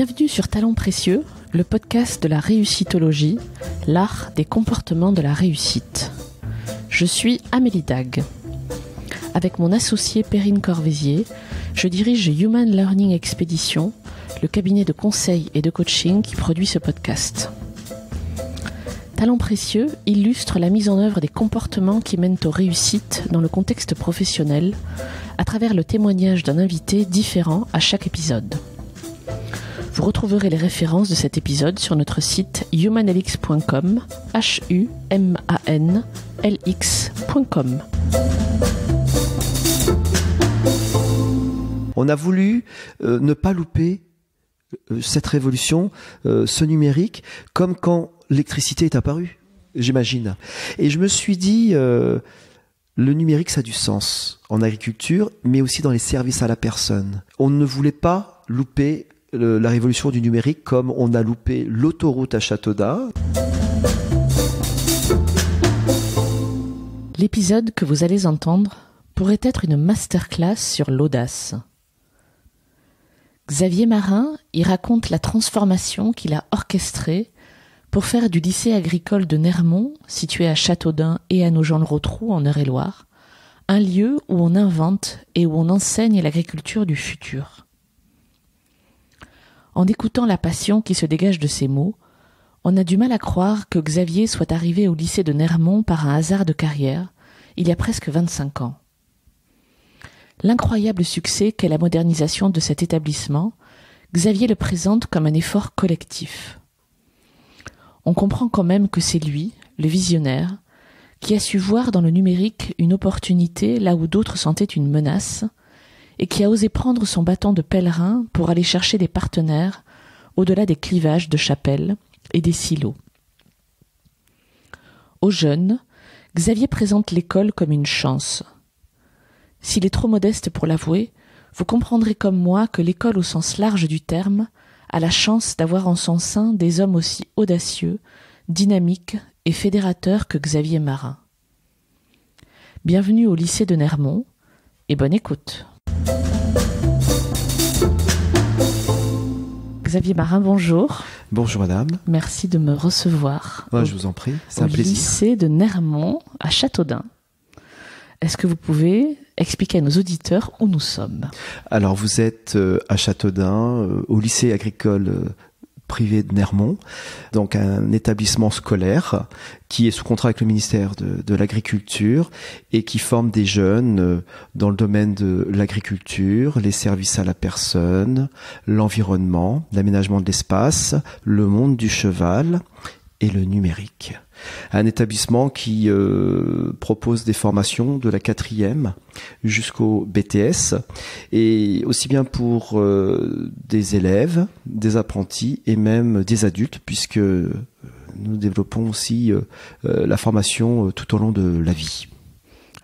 Bienvenue sur Talents Précieux, le podcast de la réussitologie, l'art des comportements de la réussite. Je suis Amélie Dag. Avec mon associé Perrine Corvézier, je dirige Human Learning Expedition, le cabinet de conseil et de coaching qui produit ce podcast. Talents Précieux illustre la mise en œuvre des comportements qui mènent aux réussites dans le contexte professionnel à travers le témoignage d'un invité différent à chaque épisode. Vous retrouverez les références de cet épisode sur notre site humanlx.com, humanlx.com. On a voulu ne pas louper cette révolution, ce numérique, comme quand l'électricité est apparue, j'imagine. Et je me suis dit, le numérique, ça a du sens en agriculture, mais aussi dans les services à la personne. On ne voulait pas louper la révolution du numérique comme on a loupé l'autoroute à Châteaudun. L'épisode que vous allez entendre pourrait être une masterclass sur l'audace. Xavier Marin y raconte la transformation qu'il a orchestrée pour faire du lycée agricole de Nermont, situé à Châteaudun et à Nogent-le-Rotrou en Eure-et-Loire, un lieu où on invente et où on enseigne l'agriculture du futur. En écoutant la passion qui se dégage de ces mots, on a du mal à croire que Xavier soit arrivé au lycée de Nermont par un hasard de carrière, il y a presque 25 ans. L'incroyable succès qu'est la modernisation de cet établissement, Xavier le présente comme un effort collectif. On comprend quand même que c'est lui, le visionnaire, qui a su voir dans le numérique une opportunité là où d'autres sentaient une menace, et qui a osé prendre son bâton de pèlerin pour aller chercher des partenaires au-delà des clivages de chapelles et des silos. Aux jeunes, Xavier présente l'école comme une chance. S'il est trop modeste pour l'avouer, vous comprendrez comme moi que l'école au sens large du terme a la chance d'avoir en son sein des hommes aussi audacieux, dynamiques et fédérateurs que Xavier Marin. Bienvenue au lycée de Nermont et bonne écoute. Xavier Marin, bonjour. Bonjour madame. Merci de me recevoir. Je vous en prie, c'est un plaisir. Au lycée de Nermont à Châteaudun. Est-ce que vous pouvez expliquer à nos auditeurs où nous sommes ? Alors vous êtes à Châteaudun, au lycée agricole privé de Nermont, donc un établissement scolaire qui est sous contrat avec le ministère de l'Agriculture et qui forme des jeunes dans le domaine de l'agriculture, les services à la personne, l'environnement, l'aménagement de l'espace, le monde du cheval et le numérique. Un établissement qui propose des formations de la 4e jusqu'au BTS, et aussi bien pour des élèves, des apprentis et même des adultes, puisque nous développons aussi la formation tout au long de la vie.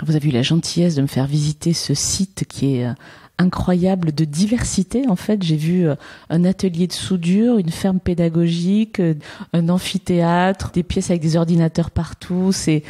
Vous avez eu la gentillesse de me faire visiter ce site qui est incroyable de diversité. En fait, j'ai vu un atelier de soudure, une ferme pédagogique, un amphithéâtre, des pièces avec des ordinateurs partout. C'est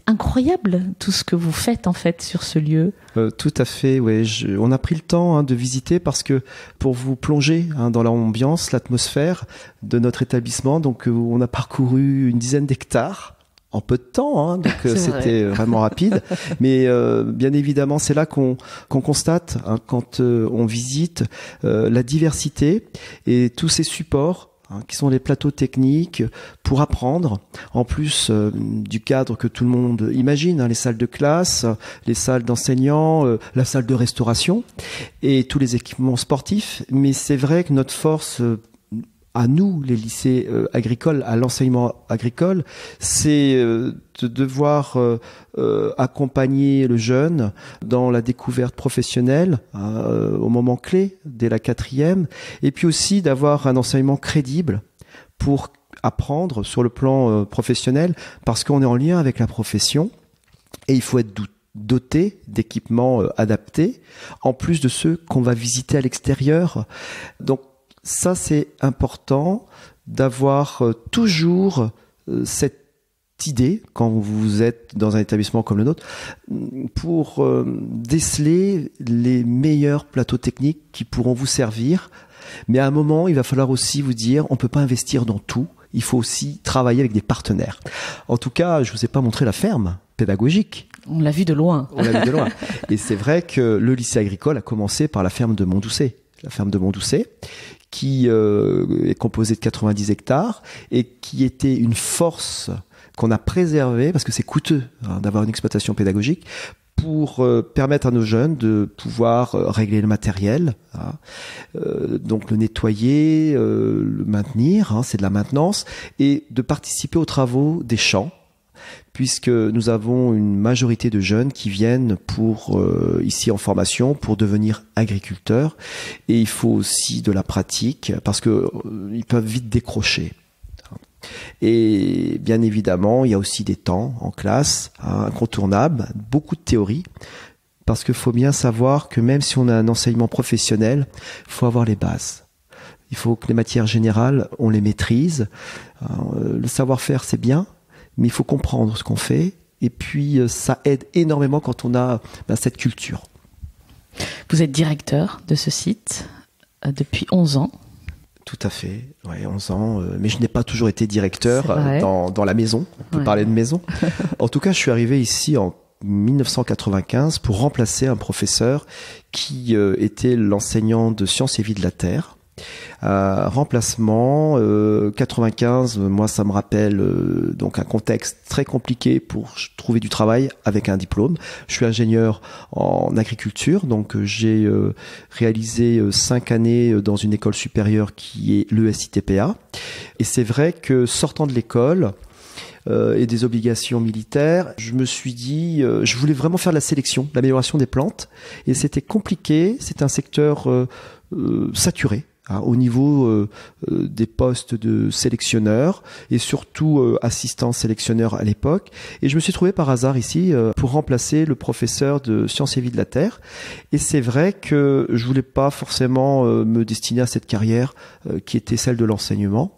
incroyable tout ce que vous faites en fait sur ce lieu. Tout à fait, oui. On a pris le temps de visiter parce que pour vous plonger dans l'ambiance, l'atmosphère de notre établissement, donc on a parcouru une dizaine d'hectares. En peu de temps, donc c'était vraiment rapide. Mais bien évidemment, c'est là qu'on constate, quand on visite, la diversité et tous ces supports qui sont les plateaux techniques pour apprendre, en plus du cadre que tout le monde imagine, les salles de classe, les salles d'enseignants, la salle de restauration et tous les équipements sportifs. Mais c'est vrai que notre force à nous, les lycées agricoles, à l'enseignement agricole, c'est de devoir accompagner le jeune dans la découverte professionnelle au moment clé, dès la 4e, et puis aussi d'avoir un enseignement crédible pour apprendre sur le plan professionnel, parce qu'on est en lien avec la profession, et il faut être doté d'équipements adaptés, en plus de ceux qu'on va visiter à l'extérieur. Donc, ça, c'est important d'avoir toujours cette idée, quand vous êtes dans un établissement comme le nôtre, pour déceler les meilleurs plateaux techniques qui pourront vous servir Mais à un moment, il va falloir aussi vous dire, on peut pas investir dans tout. Il faut aussi travailler avec des partenaires. En tout cas, je vous ai pas montré la ferme pédagogique. On l'a vu de loin. On l'a vu de loin. Et c'est vrai que le lycée agricole a commencé par la ferme de Montdoucet. La ferme de Montdoucet, qui est composée de 90 hectares et qui était une force qu'on a préservée, parce que c'est coûteux d'avoir une exploitation pédagogique, pour permettre à nos jeunes de pouvoir régler le matériel, donc le nettoyer, le maintenir, c'est de la maintenance, et de participer aux travaux des champs, puisque nous avons une majorité de jeunes qui viennent pour ici en formation pour devenir agriculteurs, et il faut aussi de la pratique, parce que ils peuvent vite décrocher. Et bien évidemment, il y a aussi des temps en classe incontournables, beaucoup de théorie, parce qu'il faut bien savoir que même si on a un enseignement professionnel, il faut avoir les bases. Il faut que les matières générales, on les maîtrise. Le savoir-faire, c'est bien, mais il faut comprendre ce qu'on fait. Et puis, ça aide énormément quand on a cette culture. Vous êtes directeur de ce site depuis 11 ans. Tout à fait, 11 ans. Mais je n'ai pas toujours été directeur dans la maison. On peut parler de maison. En tout cas, je suis arrivé ici en 1995 pour remplacer un professeur qui était l'enseignant de sciences et vie de la Terre. Remplacement 95, moi ça me rappelle donc un contexte très compliqué pour trouver du travail avec un diplôme. Je suis ingénieur en agriculture, donc j'ai réalisé 5 années dans une école supérieure qui est l'ESITPA, et c'est vrai que sortant de l'école et des obligations militaires, je me suis dit, je voulais vraiment faire de la sélection, l'amélioration des plantes, et c'était compliqué, c'est un secteur saturé au niveau des postes de sélectionneurs et surtout assistant sélectionneur à l'époque. Et je me suis trouvé par hasard ici pour remplacer le professeur de sciences et vie de la Terre. Et c'est vrai que je voulais pas forcément me destiner à cette carrière qui était celle de l'enseignement.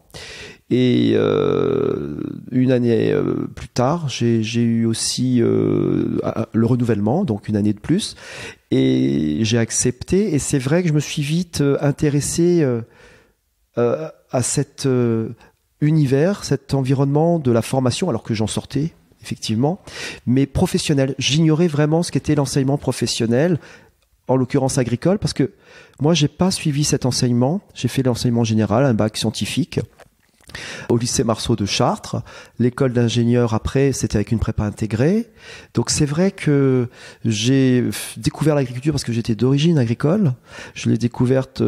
Et une année plus tard, j'ai eu aussi le renouvellement, donc une année de plus, et j'ai accepté. Et c'est vrai que je me suis vite intéressé à cet univers, cet environnement de la formation, alors que j'en sortais effectivement, mais professionnel. J'ignorais vraiment ce qu'était l'enseignement professionnel, en l'occurrence agricole, parce que moi j'ai pas suivi cet enseignement. J'ai fait l'enseignement général, un bac scientifique au lycée Marceau de Chartres. L'école d'ingénieur après, c'était avec une prépa intégrée. Donc c'est vrai que j'ai découvert l'agriculture parce que j'étais d'origine agricole. Je l'ai découverte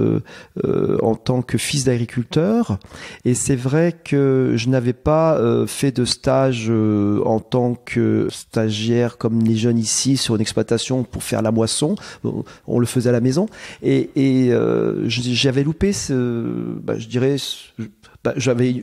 en tant que fils d'agriculteur. Et c'est vrai que je n'avais pas fait de stage en tant que stagiaire comme les jeunes ici sur une exploitation pour faire la moisson. On le faisait à la maison. Et j'avais loupé je dirais...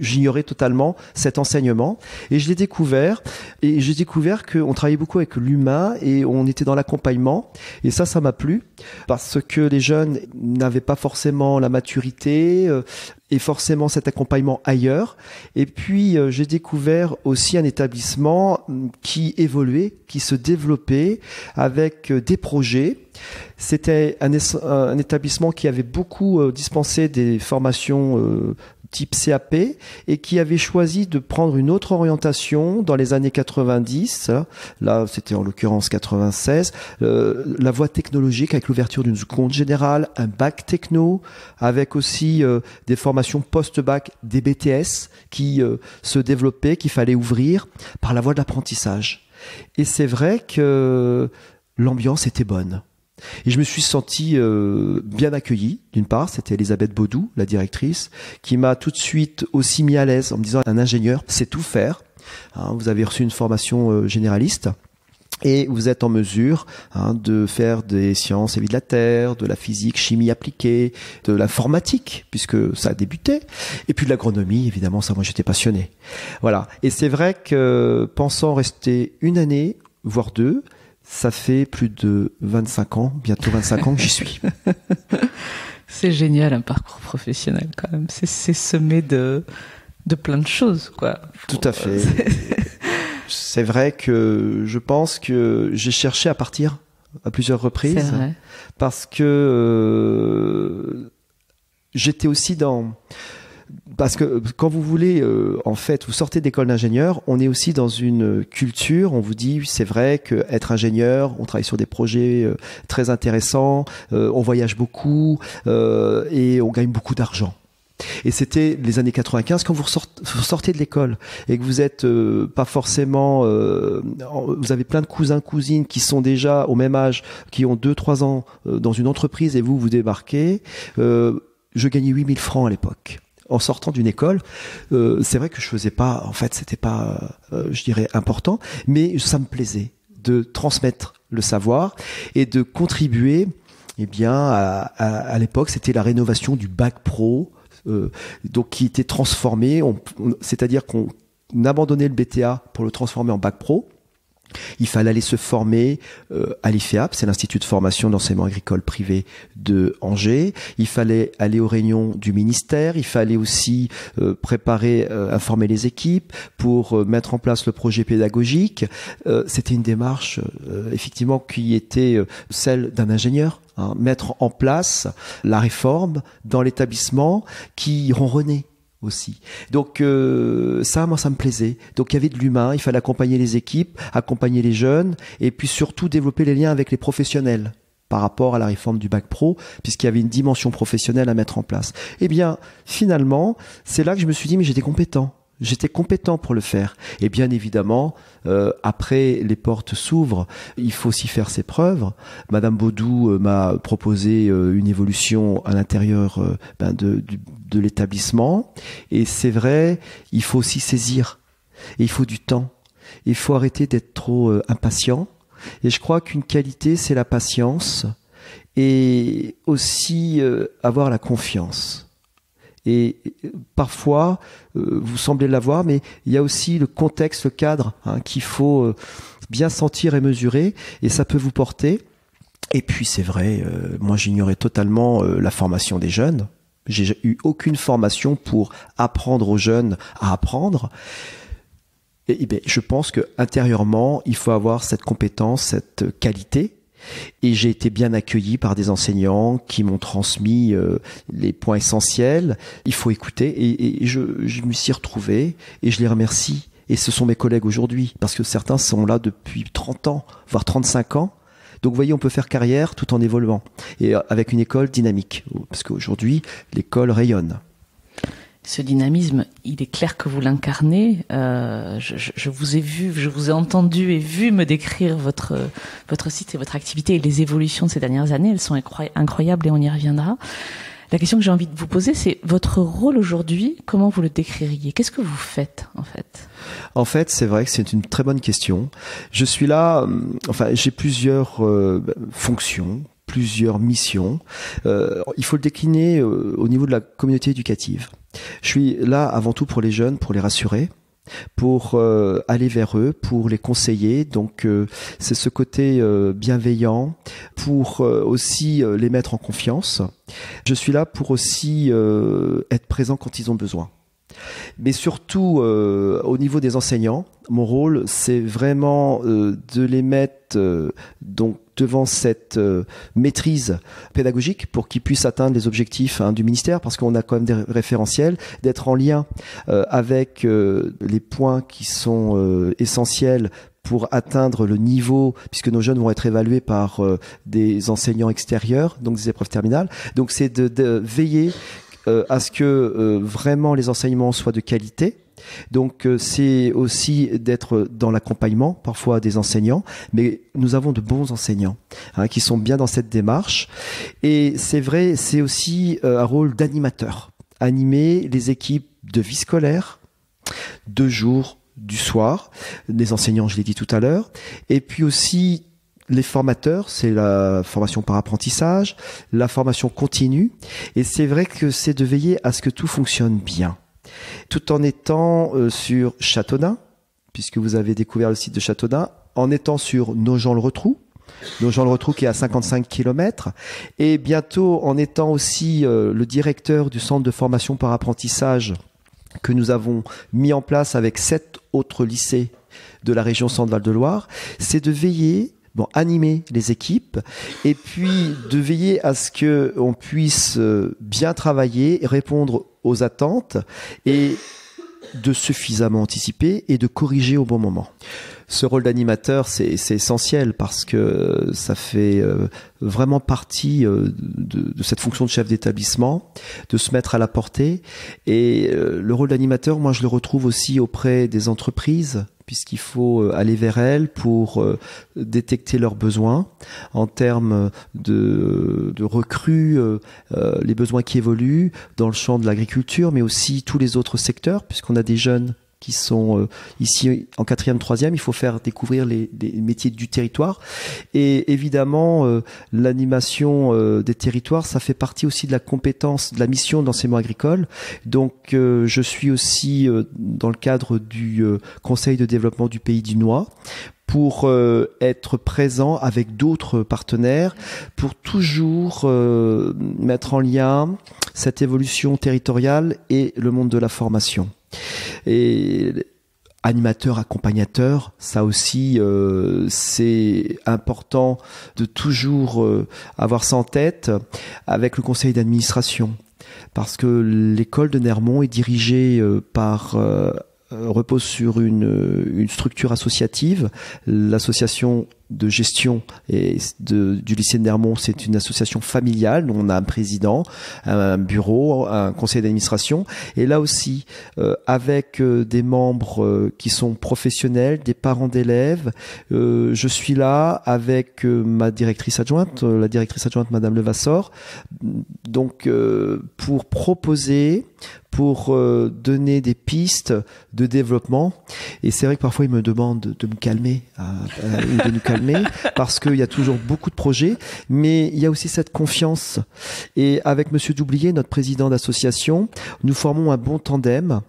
j'ignorais totalement cet enseignement, et je l'ai découvert, et j'ai découvert qu'on travaillait beaucoup avec l'humain et on était dans l'accompagnement, et ça m'a plu parce que les jeunes n'avaient pas forcément la maturité et forcément cet accompagnement ailleurs. Et puis j'ai découvert aussi un établissement qui évoluait, qui se développait avec des projets. C'était un établissement qui avait beaucoup dispensé des formations type CAP, et qui avait choisi de prendre une autre orientation dans les années 90, là c'était en l'occurrence 96, la voie technologique avec l'ouverture d'une seconde générale, un bac techno, avec aussi des formations post-bac, des BTS qui se développaient, qu'il fallait ouvrir par la voie de l'apprentissage. Et c'est vrai que l'ambiance était bonne. Et je me suis senti bien accueilli. D'une part, c'était Elisabeth Baudou, la directrice, qui m'a tout de suite aussi mis à l'aise en me disant, un ingénieur sait tout faire. Vous avez reçu une formation généraliste et vous êtes en mesure de faire des sciences et vie de la Terre, de la physique, chimie appliquée, de l'informatique, puisque ça a débuté, et puis de l'agronomie, évidemment, ça moi j'étais passionné. Voilà. Et c'est vrai que pensant rester une année, voire 2, ça fait plus de 25 ans, bientôt 25 ans que j'y suis. C'est génial, un parcours professionnel quand même. C'est semé de plein de choses, quoi. Tout à fait. C'est vrai que je pense que j'ai cherché à partir à plusieurs reprises. C'est vrai. Parce que j'étais aussi parce que quand vous voulez, en fait, vous sortez d'école d'ingénieur, on est aussi dans une culture, on vous dit, c'est vrai qu'être ingénieur, on travaille sur des projets très intéressants, on voyage beaucoup et on gagne beaucoup d'argent. Et c'était les années 95, quand vous sortez de l'école et que vous êtes pas forcément... vous avez plein de cousins, cousines qui sont déjà au même âge, qui ont 2-3 ans dans une entreprise et vous débarquez. Je gagnais 8000 francs à l'époque. En sortant d'une école, c'est vrai que je faisais pas... En fait, c'était pas, je dirais, important, mais ça me plaisait de transmettre le savoir et de contribuer, eh bien, à l'époque, c'était la rénovation du bac pro, donc qui était transformé, c'est-à-dire qu'on abandonnait le BTA pour le transformer en bac pro. Il fallait aller se former à l'IFEAP, c'est l'Institut de formation d'enseignement agricole privé de Angers. Il fallait aller aux réunions du ministère. Il fallait aussi préparer, informer les équipes pour mettre en place le projet pédagogique. C'était une démarche effectivement qui était celle d'un ingénieur. Mettre en place la réforme dans l'établissement qui ronronnait aussi. Donc ça, moi, ça me plaisait. Donc il y avait de l'humain, il fallait accompagner les équipes, accompagner les jeunes, et puis surtout développer les liens avec les professionnels par rapport à la réforme du bac pro, puisqu'il y avait une dimension professionnelle à mettre en place. Eh bien, finalement, c'est là que je me suis dit, mais j'étais compétent. J'étais compétent pour le faire. Et bien évidemment, après, les portes s'ouvrent. Il faut aussi faire ses preuves. Madame Baudou m'a proposé une évolution à l'intérieur de l'établissement. Et c'est vrai, il faut aussi saisir. Et il faut du temps. Il faut arrêter d'être trop impatient. Et je crois qu'une qualité, c'est la patience. Et aussi avoir la confiance. Et parfois, vous semblez l'avoir, mais il y a aussi le contexte, le cadre qu'il faut bien sentir et mesurer, et ça peut vous porter. Et puis c'est vrai, moi j'ignorais totalement la formation des jeunes. J'ai eu aucune formation pour apprendre aux jeunes à apprendre. Et bien, je pense que intérieurement, il faut avoir cette compétence, cette qualité. Et j'ai été bien accueilli par des enseignants qui m'ont transmis les points essentiels. Il faut écouter et je me suis retrouvé et je les remercie. Et ce sont mes collègues aujourd'hui, parce que certains sont là depuis 30 ans, voire 35 ans. Donc vous voyez, on peut faire carrière tout en évoluant et avec une école dynamique, parce qu'aujourd'hui, l'école rayonne. Ce dynamisme, il est clair que vous l'incarnez. Je vous ai vu, je vous ai entendu et vu me décrire votre site et votre activité et les évolutions de ces dernières années. Elles sont incroyables et on y reviendra. La question que j'ai envie de vous poser, c'est votre rôle aujourd'hui, comment vous le décririez? Qu'est-ce que vous faites, en fait? En fait, c'est vrai que c'est une très bonne question. Je suis là, j'ai plusieurs fonctions, plusieurs missions. Il faut le décliner au niveau de la communauté éducative. Je suis là avant tout pour les jeunes, pour les rassurer, pour aller vers eux, pour les conseiller. Donc c'est ce côté bienveillant, pour aussi les mettre en confiance. Je suis là pour aussi être présent quand ils ont besoin. Mais surtout au niveau des enseignants, mon rôle c'est vraiment de les mettre donc devant cette maîtrise pédagogique pour qu'ils puissent atteindre les objectifs du ministère, parce qu'on a quand même des référentiels, d'être en lien avec les points qui sont essentiels pour atteindre le niveau, puisque nos jeunes vont être évalués par des enseignants extérieurs, donc des épreuves terminales. Donc c'est de veiller à ce que vraiment les enseignements soient de qualité. Donc c'est aussi d'être dans l'accompagnement parfois des enseignants, mais nous avons de bons enseignants qui sont bien dans cette démarche. Et c'est vrai, c'est aussi un rôle d'animateur. Animer les équipes de vie scolaire, de jour, du soir, les enseignants, je l'ai dit tout à l'heure, et puis aussi les formateurs, c'est la formation par apprentissage, la formation continue, et c'est vrai que c'est de veiller à ce que tout fonctionne bien, tout en étant sur Châteaudun, puisque vous avez découvert le site de Châteaudun, en étant sur Nogent-le-Rotrou qui est à 55 km, et bientôt en étant aussi le directeur du centre de formation par apprentissage que nous avons mis en place avec 7 autres lycées de la région Centre-Val de Loire, c'est de veiller animer les équipes et puis de veiller à ce que on puisse bien travailler, répondre aux attentes et de suffisamment anticiper et de corriger au bon moment. Ce rôle d'animateur, c'est essentiel parce que ça fait vraiment partie de cette fonction de chef d'établissement, de se mettre à la portée. Et le rôle d'animateur, moi, je le retrouve aussi auprès des entreprises, puisqu'il faut aller vers elles pour détecter leurs besoins en termes de recrues, les besoins qui évoluent dans le champ de l'agriculture, mais aussi tous les autres secteurs, puisqu'on a des jeunes qui sont ici en 4e, 3e, il faut faire découvrir les métiers du territoire. Et évidemment, l'animation des territoires, ça fait partie aussi de la compétence, de la mission d'enseignement agricole. Donc, je suis aussi dans le cadre du Conseil de développement du Pays du Noix pour être présent avec d'autres partenaires, pour toujours mettre en lien cette évolution territoriale et le monde de la formation. Et animateur, accompagnateur, ça aussi c'est important de toujours avoir ça en tête avec le conseil d'administration, parce que l'école de Nermont est dirigée repose sur une structure associative. L'association de gestion du lycée de Nermont, c'est une association familiale. On a un président, un bureau, un conseil d'administration. Et là aussi, avec des membres qui sont professionnels, des parents d'élèves, je suis là avec ma directrice adjointe, la directrice adjointe Madame Levasseur, donc pour proposer, pour donner des pistes de développement. Et c'est vrai que parfois ils me demandent de me calmer, ou de nous calmer, parce qu'il y a toujours beaucoup de projets, mais il y a aussi cette confiance. Et avec Monsieur Doublier, notre président d'association, nous formons un bon tandem.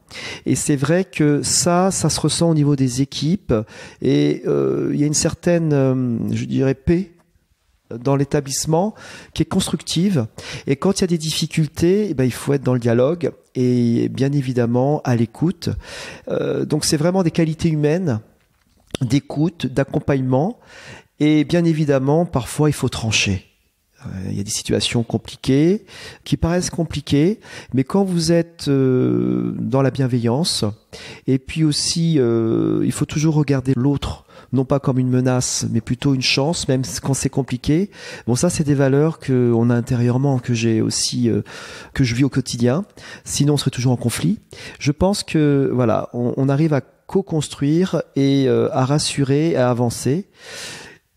Et c'est vrai que ça se ressent au niveau des équipes. Et il y a une certaine, je dirais, paix dans l'établissement qui est constructive. Et quand il y a des difficultés, il faut être dans le dialogue et bien évidemment à l'écoute. Donc c'est vraiment des qualités humaines d'écoute, d'accompagnement, et bien évidemment parfois il faut trancher. Il y a des situations compliquées qui paraissent compliquées, mais quand vous êtes dans la bienveillance, et puis aussi il faut toujours regarder l'autre, non pas comme une menace, mais plutôt une chance, même quand c'est compliqué. Bon, ça, c'est des valeurs qu'on a intérieurement, que j'ai aussi, que je vis au quotidien. Sinon, on serait toujours en conflit. Je pense que, voilà, on arrive à co-construire et à rassurer, à avancer.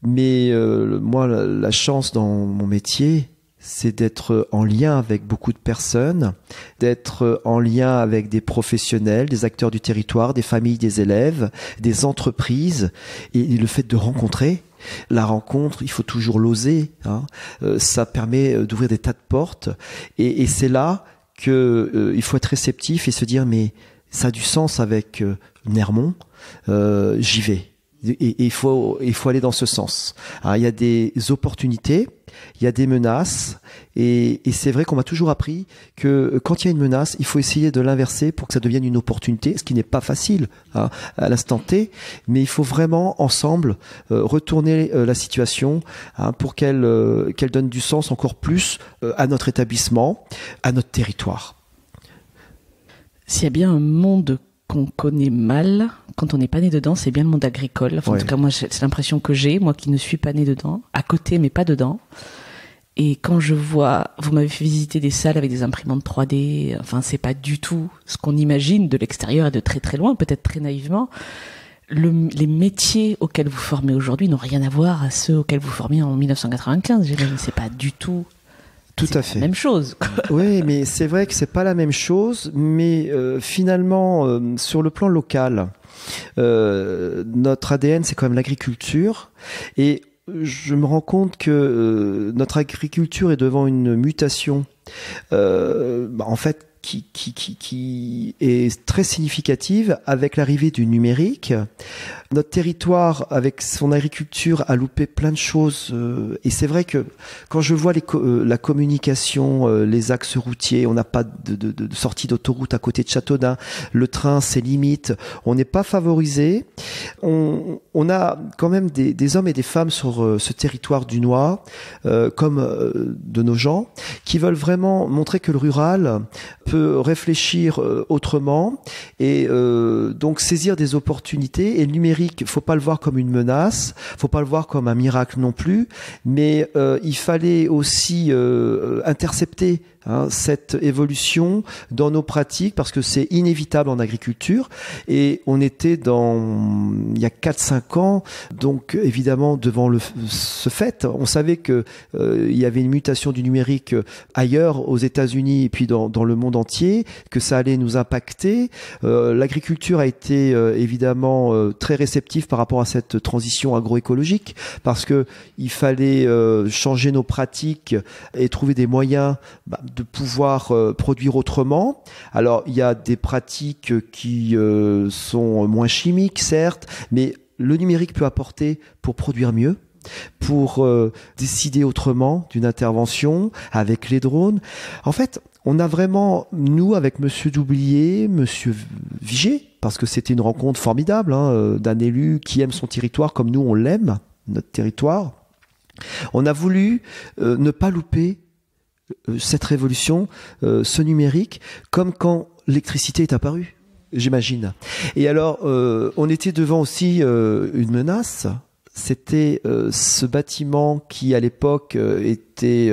Mais moi, la chance dans mon métier, c'est d'être en lien avec beaucoup de personnes, d'être en lien avec des professionnels, des acteurs du territoire, des familles, des élèves, des entreprises, et le fait de rencontrer. La rencontre, il faut toujours l'oser, hein. Ça permet d'ouvrir des tas de portes, et c'est là que il faut être réceptif et se dire mais ça a du sens avec Nermont, j'y vais. Et il faut aller dans ce sens. Alors, il y a des opportunités, il y a des menaces, et c'est vrai qu'on m'a toujours appris que quand il y a une menace, il faut essayer de l'inverser pour que ça devienne une opportunité, ce qui n'est pas facile, hein, à l'instant T, mais il faut vraiment ensemble retourner la situation, hein, pour qu'elle donne du sens encore plus à notre établissement, à notre territoire. S'il y a bien un monde qu'on connaît mal quand on n'est pas né dedans, c'est bien le monde agricole. Enfin, ouais. En tout cas, moi, c'est l'impression que j'ai, moi qui ne suis pas né dedans, à côté mais pas dedans. Et quand je vois, vous m'avez fait visiter des salles avec des imprimantes 3D, enfin, c'est pas du tout ce qu'on imagine de l'extérieur et de très très loin, peut-être très naïvement. Les métiers auxquels vous formez aujourd'hui n'ont rien à voir à ceux auxquels vous formiez en 1995. J'imagine, c'est pas du tout. Tout à fait. La même chose. Oui, mais c'est vrai que c'est pas la même chose, mais finalement, sur le plan local, notre ADN, c'est quand même l'agriculture, et je me rends compte que notre agriculture est devant une mutation, en fait, qui est très significative avec l'arrivée du numérique. Notre territoire, avec son agriculture, a loupé plein de choses. Et c'est vrai que quand je vois la communication, les axes routiers, on n'a pas de sortie d'autoroute à côté de Châteaudun. Le train, c'est limite. On n'est pas favorisé. On a quand même des hommes et des femmes sur ce territoire dunois, comme de nos gens, qui veulent vraiment montrer que le rural peut réfléchir autrement et donc saisir des opportunités. Et le numérique, faut pas le voir comme une menace, faut pas le voir comme un miracle non plus, mais il fallait aussi intercepter cette évolution dans nos pratiques parce que c'est inévitable en agriculture. Et on était il y a 4-5 ans, donc évidemment devant ce fait, on savait que il y avait une mutation du numérique ailleurs aux États-Unis et puis dans le monde entier, que ça allait nous impacter. L'agriculture a été évidemment très réceptive par rapport à cette transition agroécologique parce que il fallait changer nos pratiques et trouver des moyens de pouvoir produire autrement. Alors, il y a des pratiques qui sont moins chimiques, certes, mais le numérique peut apporter pour produire mieux, pour décider autrement d'une intervention avec les drones. En fait, on a vraiment, nous, avec Monsieur Doublier, Monsieur Vigé, parce que c'était une rencontre formidable, d'un élu qui aime son territoire comme nous, on l'aime, notre territoire. On a voulu ne pas louper cette révolution, ce numérique, comme quand l'électricité est apparue, j'imagine. Et alors, on était devant aussi une menace. C'était ce bâtiment qui, à l'époque, était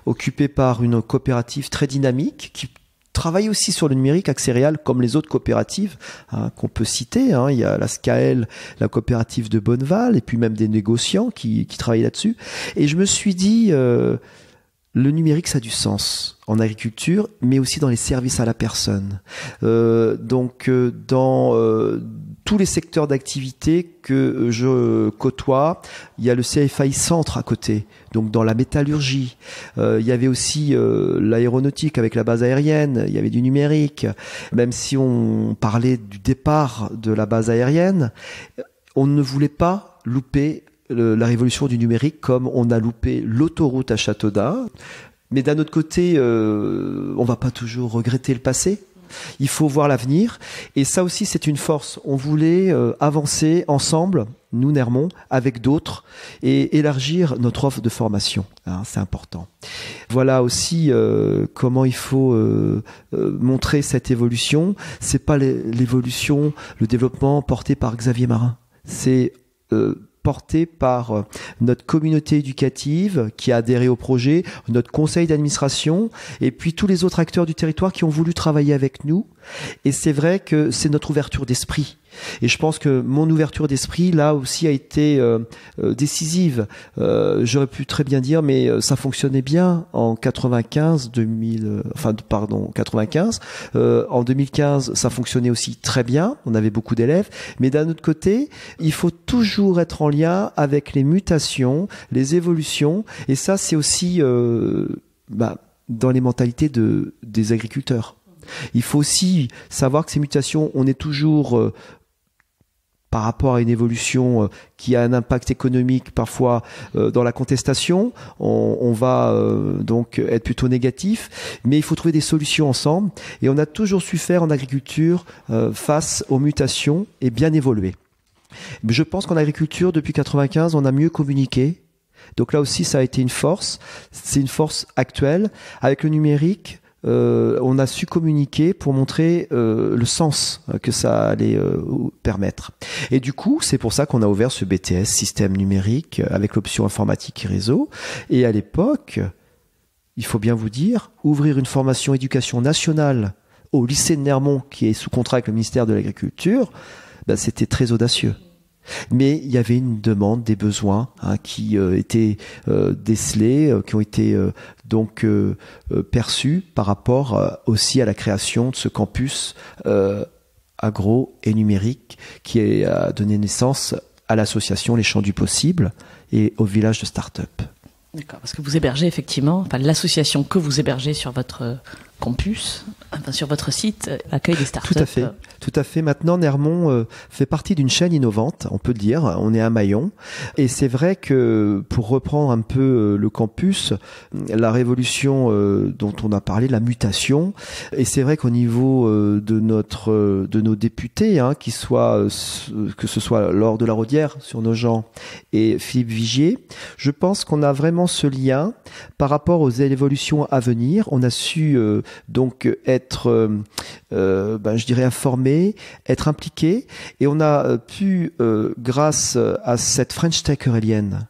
occupé par une coopérative très dynamique, qui travaille aussi sur le numérique, Axéréal, comme les autres coopératives qu'on peut citer. Il y a la SCAEL, la coopérative de Bonneval, et puis même des négociants qui travaillent là-dessus. Et je me suis dit... le numérique, ça a du sens en agriculture, mais aussi dans les services à la personne. Donc, dans tous les secteurs d'activité que je côtoie, il y a le CFAI Centre à côté, donc dans la métallurgie. Il y avait aussi l'aéronautique avec la base aérienne, il y avait du numérique. Même si on parlait du départ de la base aérienne, on ne voulait pas louper la révolution du numérique comme on a loupé l'autoroute à Châteaudun. Mais d'un autre côté, on va pas toujours regretter le passé. Il faut voir l'avenir. Et ça aussi, c'est une force. On voulait avancer ensemble, nous, Nermont, avec d'autres, et élargir notre offre de formation. C'est important. Voilà aussi comment il faut montrer cette évolution. C'est pas l'évolution, le développement porté par Xavier Marin. C'est porté par notre communauté éducative qui a adhéré au projet, notre conseil d'administration et puis tous les autres acteurs du territoire qui ont voulu travailler avec nous. Et c'est vrai que c'est notre ouverture d'esprit. Et je pense que mon ouverture d'esprit, là aussi, a été décisive. J'aurais pu très bien dire, mais ça fonctionnait bien en 95. En 2015, ça fonctionnait aussi très bien. On avait beaucoup d'élèves. Mais d'un autre côté, il faut toujours être en lien avec les mutations, les évolutions. Et ça, c'est aussi dans les mentalités des agriculteurs. Il faut aussi savoir que ces mutations, on est toujours par rapport à une évolution qui a un impact économique parfois dans la contestation, on va donc être plutôt négatif, mais il faut trouver des solutions ensemble et on a toujours su faire en agriculture face aux mutations et bien évoluer. Je pense qu'en agriculture, depuis 95, on a mieux communiqué. Donc là aussi, ça a été une force. C'est une force actuelle. Avec le numérique, on a su communiquer pour montrer le sens que ça allait permettre. Et du coup, c'est pour ça qu'on a ouvert ce BTS système numérique avec l'option informatique et réseau. Et à l'époque, il faut bien vous dire, ouvrir une formation éducation nationale au lycée de Nermont, qui est sous contrat avec le ministère de l'Agriculture, c'était très audacieux. Mais il y avait une demande, des besoins qui étaient décelés, qui ont été perçus par rapport aussi à la création de ce campus agro et numérique qui a donné naissance à l'association Les Champs du Possible et au village de start-up. D'accord, parce que vous hébergez effectivement, l'association que vous hébergez sur votre campus, sur votre site, accueille des startups. Tout à fait. Maintenant, Nermont fait partie d'une chaîne innovante, on peut le dire. On est un maillon. Et c'est vrai que, pour reprendre un peu le campus, la révolution dont on a parlé, la mutation, et c'est vrai qu'au niveau de nos députés, que ce soit Laure de la Raudière sur Nogent et Philippe Vigier, je pense qu'on a vraiment ce lien par rapport aux évolutions à venir. On a su donc être, je dirais, informé, être impliqué, et on a pu, grâce à cette French Tech eurélienne,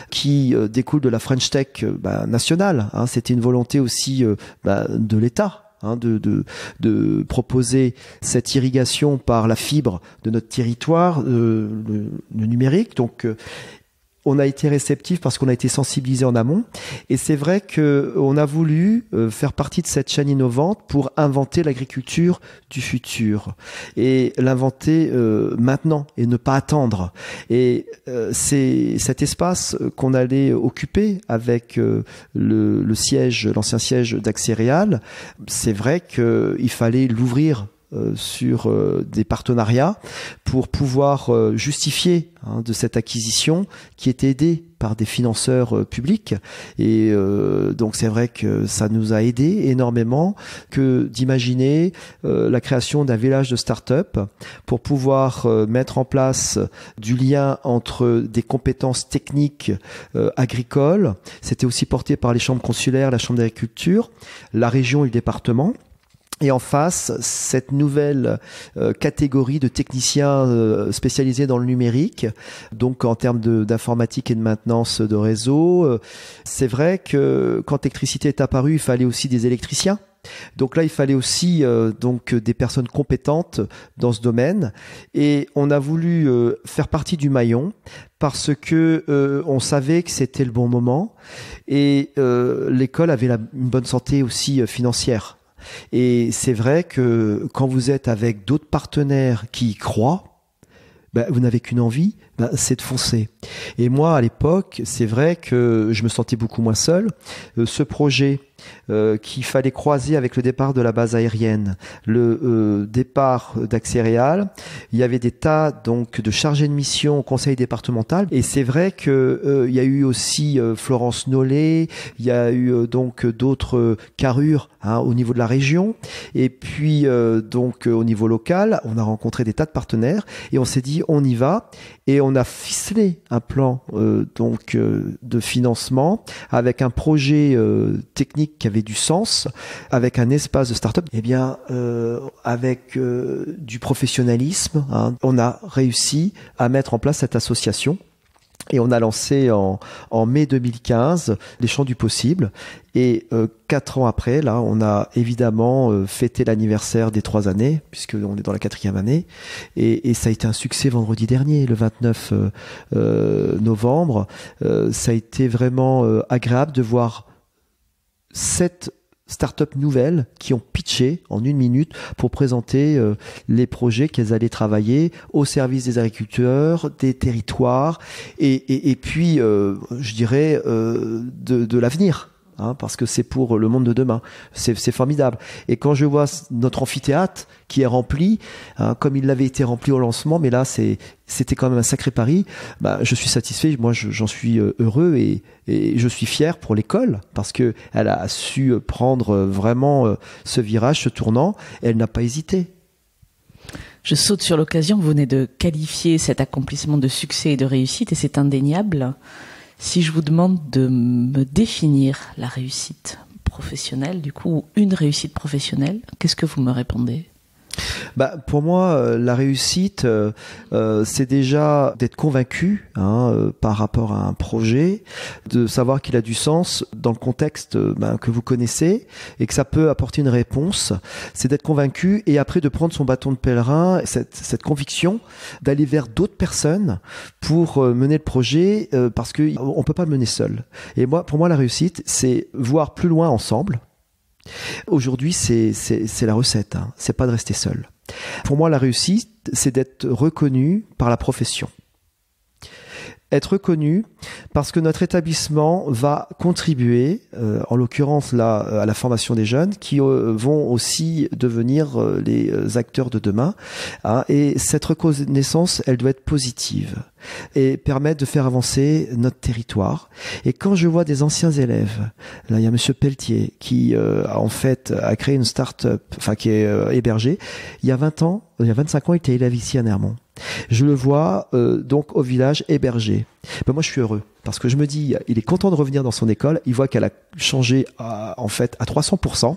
qui découle de la French Tech nationale, c'était une volonté aussi de l'État, de proposer cette irrigation par la fibre de notre territoire, le numérique. Donc on a été réceptif parce qu'on a été sensibilisé en amont, et c'est vrai que on a voulu faire partie de cette chaîne innovante pour inventer l'agriculture du futur, et l'inventer maintenant et ne pas attendre. Et c'est cet espace qu'on allait occuper avec l'ancien siège d'Axéréal. C'est vrai qu'il fallait l'ouvrir sur des partenariats pour pouvoir justifier de cette acquisition qui était aidée par des financeurs publics. Et donc c'est vrai que ça nous a aidé énormément que d'imaginer la création d'un village de start-up pour pouvoir mettre en place du lien entre des compétences techniques agricoles. C'était aussi porté par les chambres consulaires, la chambre d'agriculture, la région et le département. Et en face, cette nouvelle catégorie de techniciens spécialisés dans le numérique, donc en termes d'informatique et de maintenance de réseau. C'est vrai que quand l'électricité est apparue, il fallait aussi des électriciens. Donc là, il fallait aussi donc des personnes compétentes dans ce domaine, et on a voulu faire partie du maillon parce que on savait que c'était le bon moment, et l'école avait une bonne santé aussi financière. Et c'est vrai que quand vous êtes avec d'autres partenaires qui y croient, vous n'avez qu'une envie, c'est de foncer. Et moi, à l'époque, c'est vrai que je me sentais beaucoup moins seul. Ce projet qu'il fallait croiser avec le départ de la base aérienne, le départ d'Axéréal, il y avait des tas donc de chargés de mission au conseil départemental. Et c'est vrai que il y a eu aussi Florence Nollet, il y a eu donc d'autres carrures au niveau de la région, et puis donc au niveau local, on a rencontré des tas de partenaires, et on s'est dit on y va. Et on a ficelé un plan de financement avec un projet technique qui avait du sens, avec un espace de start-up. Eh bien, avec du professionnalisme, on a réussi à mettre en place cette association. Et on a lancé en mai 2015 les Champs du Possible. Et 4 ans après, là, on a évidemment fêté l'anniversaire des 3 années, puisqu'on est dans la 4e année. Et ça a été un succès vendredi dernier, le 29 novembre. Ça a été vraiment agréable de voir 7 start-up nouvelles qui ont pitché en 1 minute pour présenter les projets qu'elles allaient travailler au service des agriculteurs, des territoires, et puis, je dirais, de l'avenir. Parce que c'est pour le monde de demain. C'est formidable. Et quand je vois notre amphithéâtre qui est rempli, comme il l'avait été rempli au lancement, mais là c'était quand même un sacré pari, je suis satisfait. Moi j'en suis heureux, et je suis fier pour l'école parce que elle a su prendre vraiment ce virage, ce tournant, et elle n'a pas hésité. Je saute sur l'occasion, vous venez de qualifier cet accomplissement de succès et de réussite, et c'est indéniable. Si je vous demande de me définir la réussite professionnelle, du coup, ou une réussite professionnelle, qu'est-ce que vous me répondez ? Pour moi, la réussite, c'est déjà d'être convaincu par rapport à un projet, de savoir qu'il a du sens dans le contexte que vous connaissez et que ça peut apporter une réponse. C'est d'être convaincu, et après de prendre son bâton de pèlerin, cette conviction d'aller vers d'autres personnes pour mener le projet, parce que on peut pas le mener seul. Et pour moi, la réussite, c'est voir plus loin ensemble. Aujourd'hui, c'est la recette, c'est pas de rester seul. Pour moi, la réussite, c'est d'être reconnu par la profession. Être reconnu parce que notre établissement va contribuer, en l'occurrence là, à la formation des jeunes qui vont aussi devenir les acteurs de demain. Hein, et cette reconnaissance, elle doit être positive et permettre de faire avancer notre territoire. Et quand je vois des anciens élèves, là il y a Monsieur Pelletier qui en fait a créé une start-up, enfin qui est hébergé. Il y a 25 ans, il était élève ici à Nermont. Je le vois donc au village hébergé. Ben moi je suis heureux parce que je me dis il est content de revenir dans son école, il voit qu'elle a changé en fait à 300%.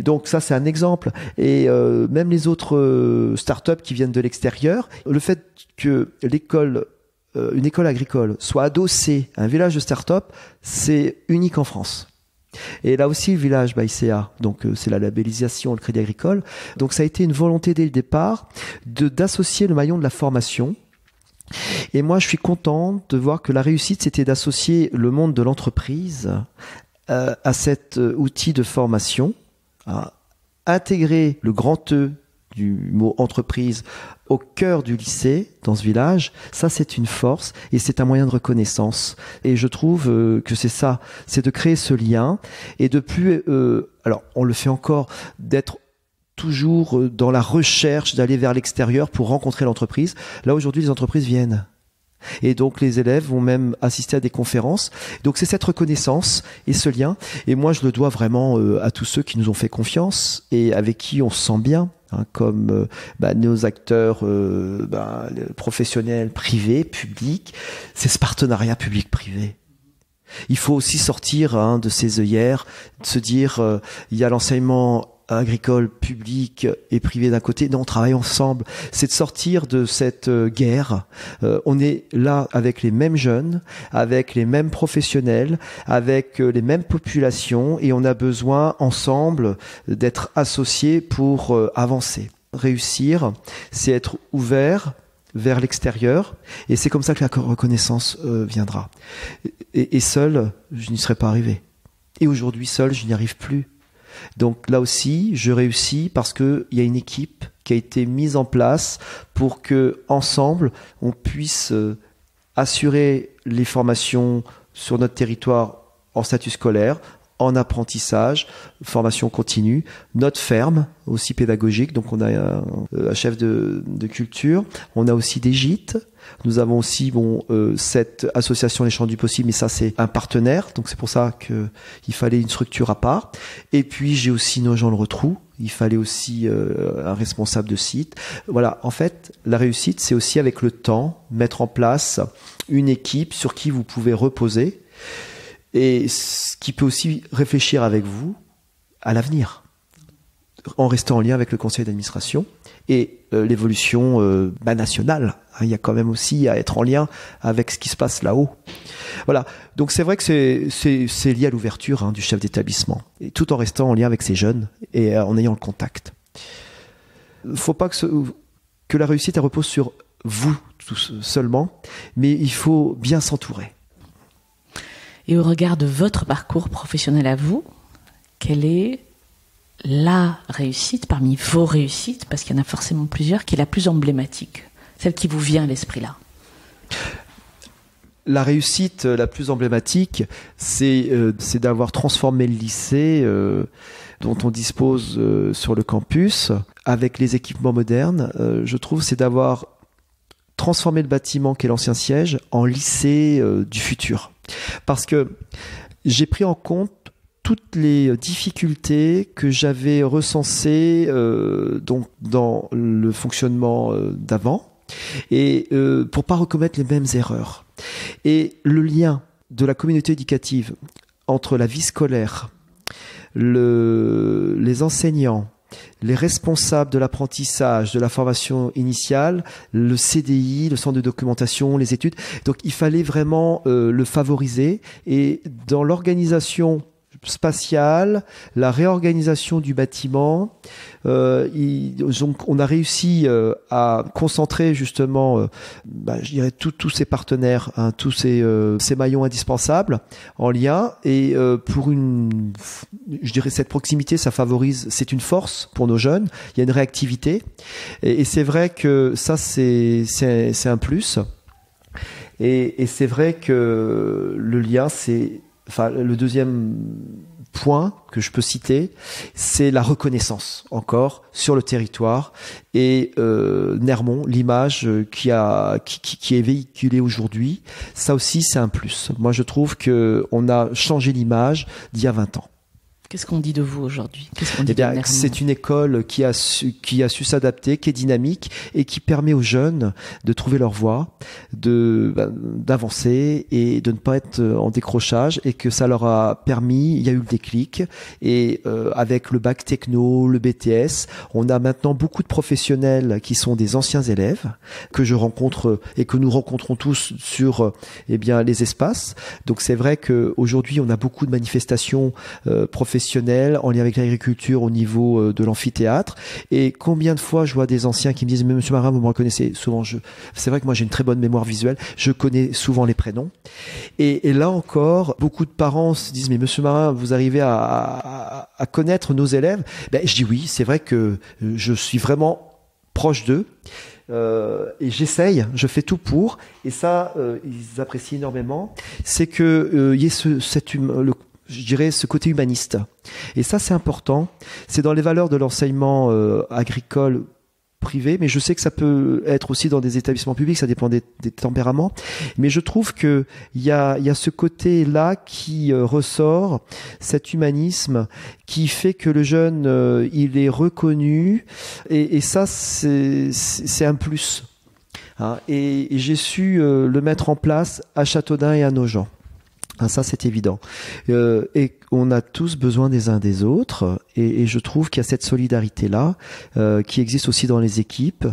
Donc ça c'est un exemple et même les autres startups qui viennent de l'extérieur, le fait que une école agricole soit adossée à un village de start-up, c'est unique en France. Et là aussi, le village ICA, donc c'est la labellisation, le crédit agricole. Donc ça a été une volonté dès le départ d'associer le maillon de la formation. Et moi, je suis content de voir que la réussite, c'était d'associer le monde de l'entreprise à cet outil de formation, à intégrer le grand E du mot entreprise au cœur du lycée dans ce village. Ça c'est une force et c'est un moyen de reconnaissance et je trouve que c'est ça, c'est de créer ce lien et de plus alors on le fait encore, d'être toujours dans la recherche d'aller vers l'extérieur pour rencontrer l'entreprise. Là aujourd'hui les entreprises viennent et donc les élèves vont même assister à des conférences. Donc c'est cette reconnaissance et ce lien. Et moi je le dois vraiment à tous ceux qui nous ont fait confiance et avec qui on se sent bien, hein, comme nos acteurs professionnels, privés, publics. C'est ce partenariat public-privé. Il faut aussi sortir de ces œillères, de se dire il y a l'enseignement agricole, public et privé d'un côté. Non, on travaille ensemble. C'est de sortir de cette guerre. On est là avec les mêmes jeunes, avec les mêmes professionnels, avec les mêmes populations et on a besoin ensemble d'être associés pour avancer. Réussir, c'est être ouvert vers l'extérieur et c'est comme ça que la reconnaissance viendra. Et seul, je n'y serais pas arrivé. Et aujourd'hui, seul, je n'y arrive plus. Donc là aussi, je réussis parce qu'il y a une équipe qui a été mise en place pour que ensemble, on puisse assurer les formations sur notre territoire en statut scolaire, en apprentissage, formation continue, notre ferme aussi pédagogique. Donc on a un chef de culture, on a aussi des gîtes. Nous avons aussi cette association Les Champs du Possible, mais ça c'est un partenaire, donc c'est pour ça qu'il fallait une structure à part. Et puis j'ai aussi Nogent-le-Rotrou, il fallait aussi un responsable de site. Voilà, en fait, la réussite c'est aussi avec le temps, mettre en place une équipe sur qui vous pouvez reposer et qui peut aussi réfléchir avec vous à l'avenir, en restant en lien avec le conseil d'administration et l'évolution nationale. Il y a quand même aussi à être en lien avec ce qui se passe là-haut. Voilà. Donc c'est vrai que c'est lié à l'ouverture du chef d'établissement, et tout en restant en lien avec ces jeunes et en ayant le contact. Il ne faut pas que la réussite elle repose sur vous seulement, mais il faut bien s'entourer. Et au regard de votre parcours professionnel à vous, quelle est la réussite parmi vos réussites, parce qu'il y en a forcément plusieurs, qui est la plus emblématique, celle qui vous vient à l'esprit là? La réussite la plus emblématique, c'est d'avoir transformé le lycée dont on dispose sur le campus avec les équipements modernes. Je trouve c'est d'avoir transformé le bâtiment qu'est l'ancien siège en lycée du futur. Parce que j'ai pris en compte toutes les difficultés que j'avais recensées donc dans le fonctionnement d'avant et pour pas recommettre les mêmes erreurs. Et le lien de la communauté éducative entre la vie scolaire, les enseignants, les responsables de l'apprentissage, de la formation initiale, le CDI, le centre de documentation, les études. Donc il fallait vraiment le favoriser et dans l'organisation spatiale, la réorganisation du bâtiment, on a réussi à concentrer justement, je dirais tous ces partenaires, tous ces maillons indispensables en lien et je dirais cette proximité, ça favorise, c'est une force pour nos jeunes. Il y a une réactivité et c'est vrai que ça c'est un plus. Et c'est vrai que le lien, le deuxième point que je peux citer, c'est la reconnaissance encore sur le territoire et Nermont, l'image qui est véhiculée aujourd'hui, ça aussi c'est un plus. Moi je trouve que on a changé l'image d'il y a 20 ans. Qu'est-ce qu'on dit de vous aujourd'hui? Qu'est-ce qu'on dit Eh bien, de Nermont? c'est une école qui a su s'adapter, qui est dynamique et qui permet aux jeunes de trouver leur voie, d'avancer et de ne pas être en décrochage, et que ça leur a permis, il y a eu le déclic, et avec le bac techno, le BTS, on a maintenant beaucoup de professionnels qui sont des anciens élèves que je rencontre et que nous rencontrons tous sur les espaces. Donc c'est vrai qu'aujourd'hui on a beaucoup de manifestations professionnelles en lien avec l'agriculture au niveau de l'amphithéâtre. Et combien de fois je vois des anciens qui me disent « Mais Monsieur Marin, vous me reconnaissez ?» Souvent, c'est vrai que moi j'ai une très bonne mémoire visuelle, je connais souvent les prénoms. Et là encore, beaucoup de parents se disent « Mais Monsieur Marin, vous arrivez à connaître nos élèves ?» Je dis oui, c'est vrai que je suis vraiment proche d'eux. Et j'essaye, je fais tout pour, et ça, ils apprécient énormément. C'est que y ait je dirais ce côté humaniste. Et ça, c'est important. C'est dans les valeurs de l'enseignement agricole privé, mais je sais que ça peut être aussi dans des établissements publics, ça dépend des tempéraments. Mais je trouve que il y a ce côté-là qui ressort, cet humanisme qui fait que le jeune, il est reconnu, et ça, c'est un plus. Hein. Et j'ai su le mettre en place à Châteaudun et à Nogent. Ah, ça c'est évident. Et on a tous besoin des uns des autres, et je trouve qu'il y a cette solidarité-là qui existe aussi dans les équipes.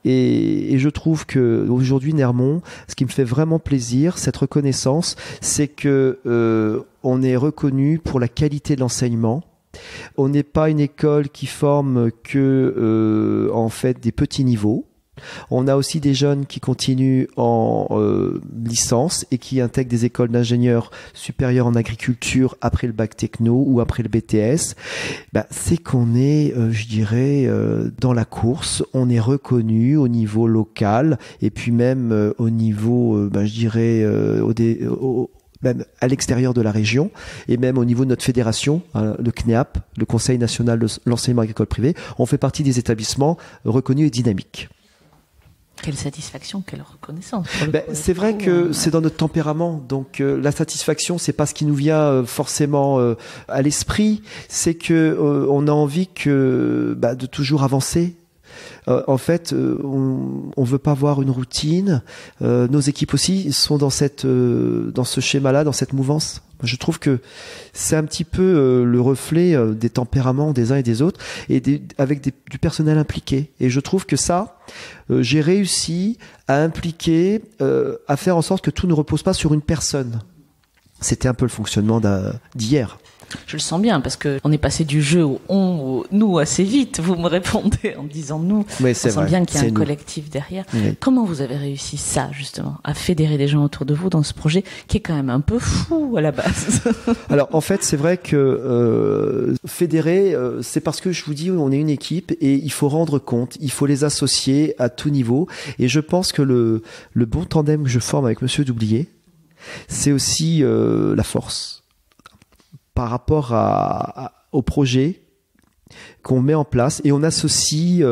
Et je trouve que aujourd'hui Nermont, ce qui me fait vraiment plaisir, cette reconnaissance, c'est que on est reconnu pour la qualité de l'enseignement. On n'est pas une école qui forme que en fait des petits niveaux. On a aussi des jeunes qui continuent en licence et qui intègrent des écoles d'ingénieurs supérieurs en agriculture après le bac techno ou après le BTS. C'est qu'on est, je dirais, dans la course. On est reconnu au niveau local et puis même au niveau, je dirais, même à l'extérieur de la région, et même au niveau de notre fédération, le CNEAP, le Conseil national de l'enseignement agricole privé. On fait partie des établissements reconnus et dynamiques. Quelle satisfaction, quelle reconnaissance. C'est vrai que c'est dans notre tempérament. Donc la satisfaction, c'est pas ce qui nous vient forcément à l'esprit. C'est que on a envie de toujours avancer. En fait, on veut pas voir une routine. Nos équipes aussi sont dans ce schéma-là, dans cette mouvance. Je trouve que c'est un petit peu le reflet des tempéraments des uns et des autres, et avec du personnel impliqué. Et je trouve que ça, j'ai réussi à impliquer, à faire en sorte que tout ne repose pas sur une personne. C'était un peu le fonctionnement d'hier. Je le sens bien, parce que on est passé du jeu au on, au nous assez vite. Vous me répondez en disant nous. Oui, on sent bien qu'il y a un collectif derrière. Oui. Comment vous avez réussi ça, justement, à fédérer des gens autour de vous dans ce projet qui est quand même un peu fou à la base? Alors, en fait, c'est vrai que fédérer, c'est parce que je vous dis, on est une équipe et il faut rendre compte, il faut les associer à tout niveau. Et je pense que le bon tandem que je forme avec Monsieur Doublier, c'est aussi la force. Par rapport au projet qu'on met en place, et on associe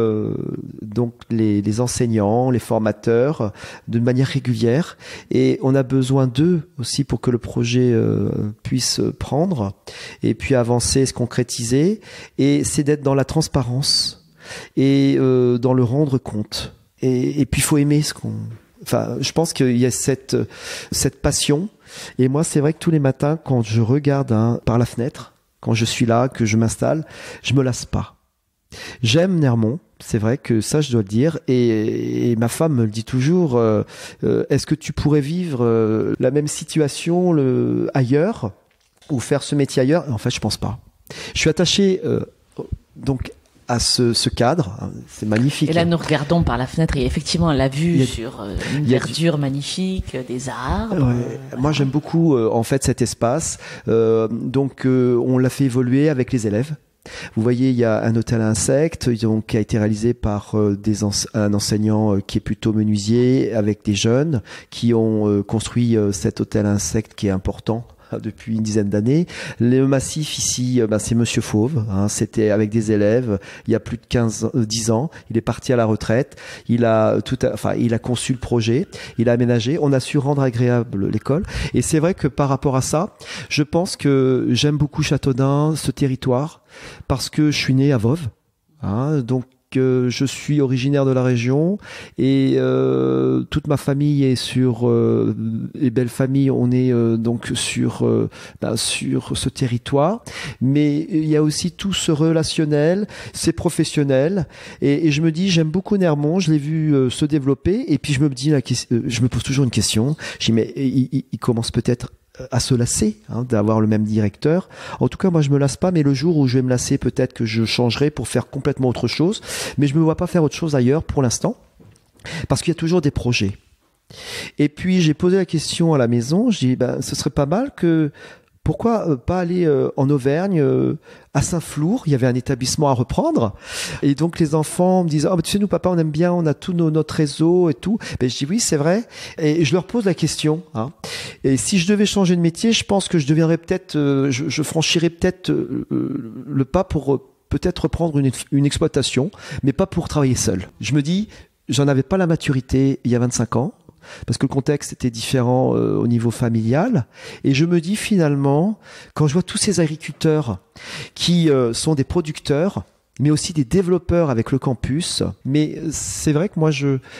donc les enseignants, les formateurs de manière régulière, et on a besoin d'eux aussi pour que le projet puisse prendre et puis avancer, se concrétiser, et c'est d'être dans la transparence et dans le rendre compte, et puis il faut aimer je pense qu'il y a cette passion. Et moi, c'est vrai que tous les matins, quand je regarde par la fenêtre, quand je suis là, que je m'installe, je me lasse pas. J'aime Nermont, c'est vrai que ça, je dois le dire. Et ma femme me le dit toujours, est-ce que tu pourrais vivre la même situation ailleurs, ou faire ce métier ailleurs? En fait, je pense pas. Je suis attaché donc à ce cadre, c'est magnifique. Et là, nous regardons par la fenêtre et effectivement, la vue sur une verdure magnifique, des arbres. Ouais. Moi, j'aime beaucoup en fait cet espace. Donc, on l'a fait évoluer avec les élèves. Vous voyez, il y a un hôtel à insectes donc, qui a été réalisé par un enseignant qui est plutôt menuisier avec des jeunes qui ont construit cet hôtel à insectes qui est important depuis une dizaine d'années. Le massif ici, c'est Monsieur Fauve. C'était avec des élèves il y a plus de 10 ans. Il est parti à la retraite. Il a conçu le projet. Il a aménagé. On a su rendre agréable l'école. Et c'est vrai que par rapport à ça, je pense que j'aime beaucoup Châteaudun, ce territoire, parce que je suis né à Voves. Donc je suis originaire de la région et toute ma famille est et belle famille, on est donc sur ce territoire, mais il y a aussi tout ce relationnel, c'est professionnel et je me dis j'aime beaucoup Nermont, je l'ai vu se développer et puis je me pose toujours une question, je dis mais il commence peut-être à se lasser d'avoir le même directeur. En tout cas, moi, je me lasse pas, mais le jour où je vais me lasser, peut-être que je changerai pour faire complètement autre chose. Mais je me vois pas faire autre chose ailleurs pour l'instant, parce qu'il y a toujours des projets. Et puis, j'ai posé la question à la maison. Je dis, ce serait pas mal que pourquoi pas aller en Auvergne, à Saint-Flour, il y avait un établissement à reprendre. Et donc les enfants me disent tu sais nous papa on aime bien, on a tout notre réseau et tout. Je dis oui c'est vrai. Et je leur pose la question. Et si je devais changer de métier, je pense que je deviendrais peut-être, je franchirais peut-être le pas pour peut-être reprendre une exploitation, mais pas pour travailler seul. Je me dis j'en avais pas la maturité il y a 25 ans. Parce que le contexte était différent au niveau familial. Et je me dis finalement, quand je vois tous ces agriculteurs qui sont des producteurs, mais aussi des développeurs avec le campus, mais c'est vrai que moi